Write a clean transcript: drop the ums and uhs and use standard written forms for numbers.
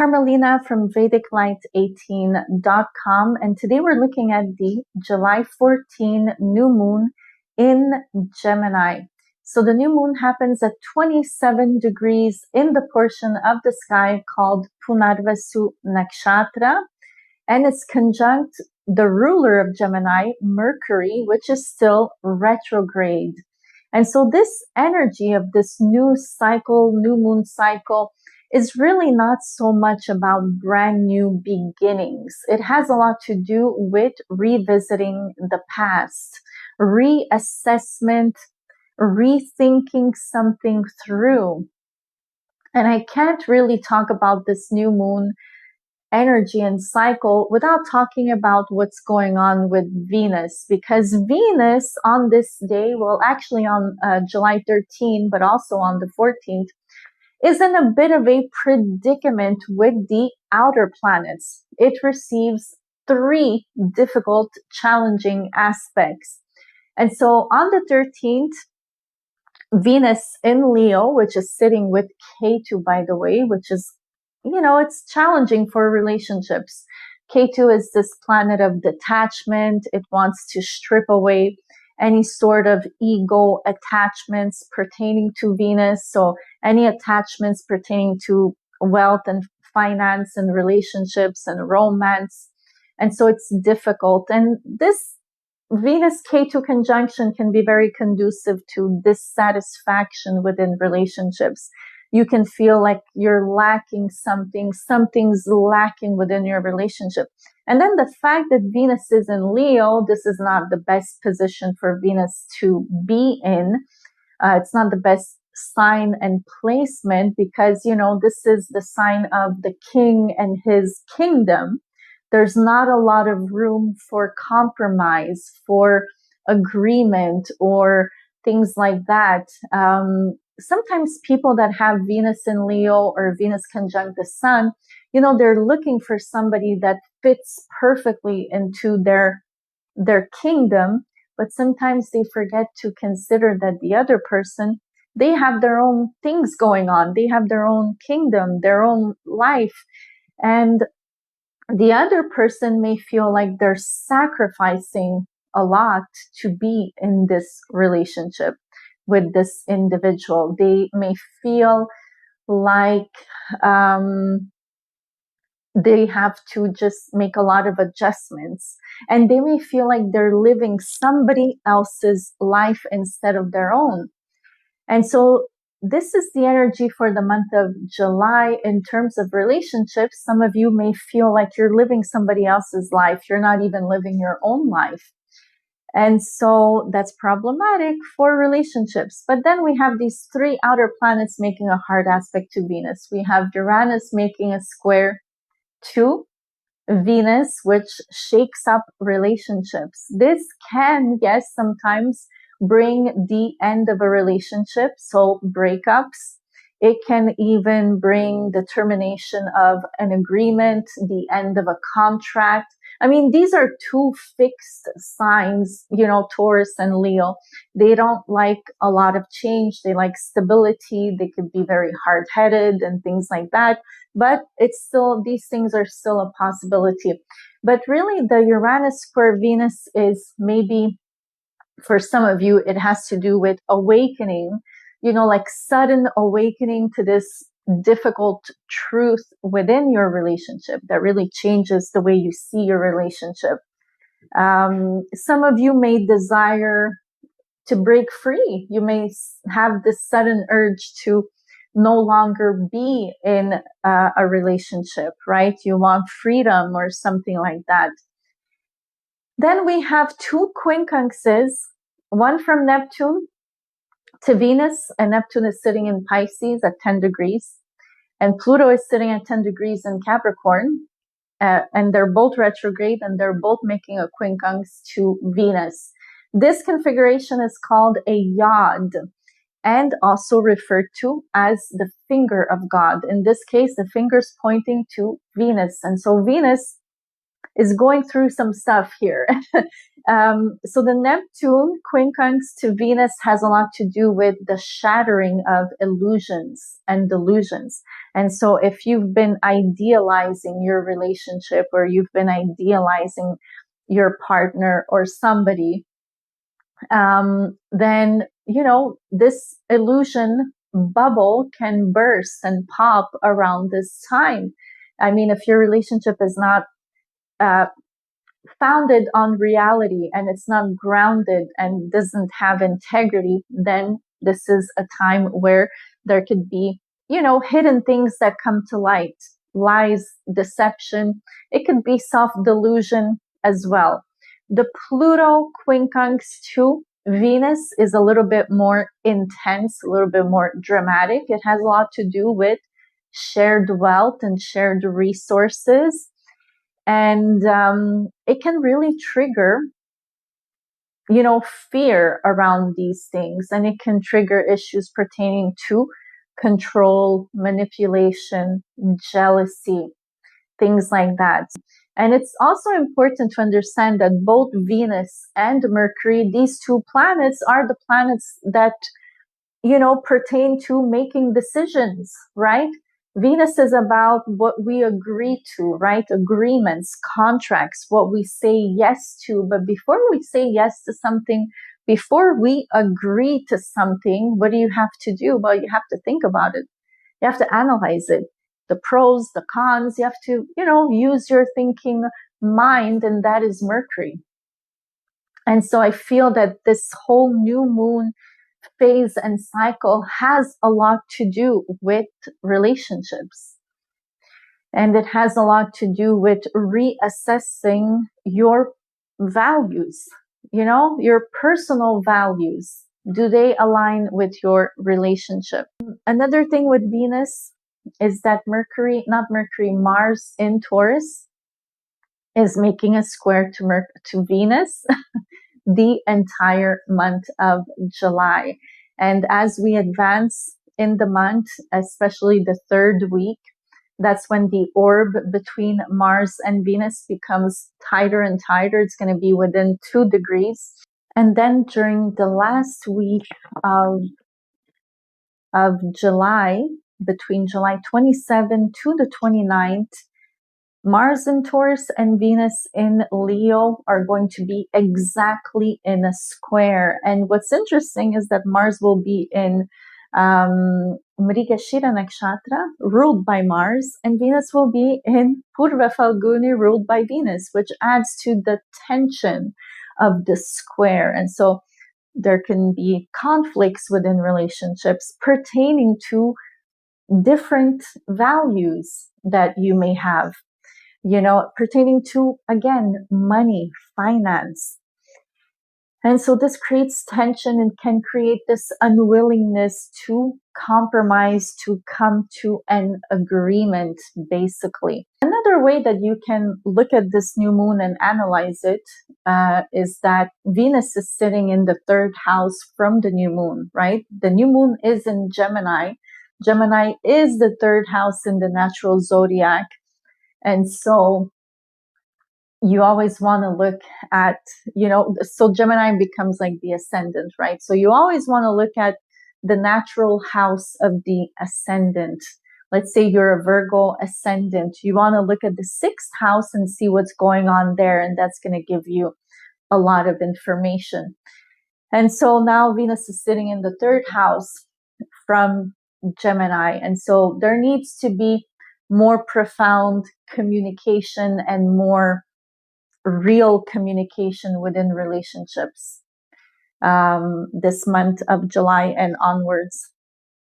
Carmelina from VedicLight18.com, and today we're looking at the July 14 new moon in Gemini. So the new moon happens at 27 degrees in the portion of the sky called Punarvasu Nakshatra, and it's conjunct the ruler of Gemini, Mercury, which is still retrograde. And so this energy of this new cycle, new moon cycle, is really not so much about brand new beginnings. It has a lot to do with revisiting the past, reassessment, rethinking something through. And I can't really talk about this new moon energy and cycle without talking about what's going on with Venus, because Venus on this day, well, actually on July 13, but also on the 14th, is in a bit of a predicament with the outer planets. It receives 3 difficult, challenging aspects. And so on the 13th, Venus in Leo, which is sitting with Ketu, by the way, which is, it's challenging for relationships. Ketu is this planet of detachment. It wants to strip away any sort of ego attachments pertaining to Venus. So any attachments pertaining to wealth and finance and relationships and romance. And so it's difficult. And this Venus-Ketu conjunction can be very conducive to dissatisfaction within relationships. You can feel like you're lacking something, something's lacking within your relationship. And then the fact that Venus is in Leo, this is not the best position for Venus to be in. It's not the best sign and placement because, this is the sign of the king and his kingdom. There's not a lot of room for compromise, for agreement, or things like that. Sometimes people that have Venus in Leo or Venus conjunct the sun, they're looking for somebody that fits perfectly into their kingdom, but sometimes they forget to consider that the other person, they have their own things going on. They have their own kingdom, their own life. And the other person may feel like they're sacrificing a lot to be in this relationship with this individual. They may feel like they have to just make a lot of adjustments, and they may feel like they're living somebody else's life instead of their own. And so this is the energy for the month of July in terms of relationships. Some of you may feel like you're living somebody else's life. You're not even living your own life. And so that's problematic for relationships. But then we have these 3 outer planets making a hard aspect to Venus. We have Uranus making a square to Venus, which shakes up relationships. This can, yes, sometimes bring the end of a relationship, so breakups. It can even bring the termination of an agreement, the end of a contract. I mean, these are 2 fixed signs, Taurus and Leo. They don't like a lot of change. They like stability. They could be very hard-headed and things like that. But these things are still a possibility. But really, the Uranus square Venus is maybe, for some of you, it has to do with awakening, like sudden awakening to this difficult truth within your relationship that really changes the way you see your relationship. Some of you may desire to break free. You may have this sudden urge to no longer be in a relationship, right? You want freedom or something like that. Then we have 2 quincunxes, one from Neptune to Venus, and Neptune is sitting in Pisces at 10 degrees, and Pluto is sitting at 10 degrees in Capricorn, and they're both retrograde, and they're both making a quincunx to Venus. This configuration is called a yod, and also referred to as the finger of God. In this case, the finger's pointing to Venus, and so Venus is going through some stuff here. So the Neptune quincunx to Venus has a lot to do with the shattering of illusions and delusions. And so if you've been idealizing your relationship, or you've been idealizing your partner or somebody, then, this illusion bubble can burst and pop around this time. I mean, if your relationship is not founded on reality, and it's not grounded and doesn't have integrity, then this is a time where there could be, hidden things that come to light, lies, deception. It could be self-delusion as well. The Pluto quincunx to Venus is a little bit more intense, a little bit more dramatic. It has a lot to do with shared wealth and shared resources. And it can really trigger, fear around these things. And it can trigger issues pertaining to control, manipulation, jealousy, things like that. And it's also important to understand that both Venus and Mercury, these two planets, are the planets that, pertain to making decisions, right? Venus is about what we agree to, right? Agreements, contracts, what we say yes to. But before we say yes to something, before we agree to something, what do you have to do? Well, you have to think about it. You have to analyze it. The pros, the cons, you have to, use your thinking mind, and that is Mercury. And so I feel that this whole new moon phase and cycle has a lot to do with relationships. And it has a lot to do with reassessing your values, your personal values. Do they align with your relationship? Another thing with Venus is that Mars in Taurus is making a square to Venus the entire month of July. And as we advance in the month, especially the third week, that's when the orb between Mars and Venus becomes tighter and tighter. It's going to be within 2 degrees. And then during the last week of July, between July 27 to the 29th, Mars in Taurus and Venus in Leo are going to be exactly in a square. And what's interesting is that Mars will be in Mrigashira Nakshatra, ruled by Mars, and Venus will be in Purva Falguni, ruled by Venus, which adds to the tension of the square. And so there can be conflicts within relationships pertaining to different values that you may have, pertaining to, again, money, finance. And so this creates tension and can create this unwillingness to compromise, to come to an agreement, basically. Another way that you can look at this new moon and analyze it is that Venus is sitting in the 3rd house from the new moon, right? The new moon is in Gemini. Gemini is the 3rd house in the natural zodiac. And so you always want to look at, so Gemini becomes like the ascendant, right? So you always want to look at the natural house of the ascendant. Let's say you're a Virgo ascendant. You want to look at the 6th house and see what's going on there. And that's going to give you a lot of information. And so now Venus is sitting in the 3rd house from Gemini. And so there needs to be more profound communication and more real communication within relationships this month of July and onwards.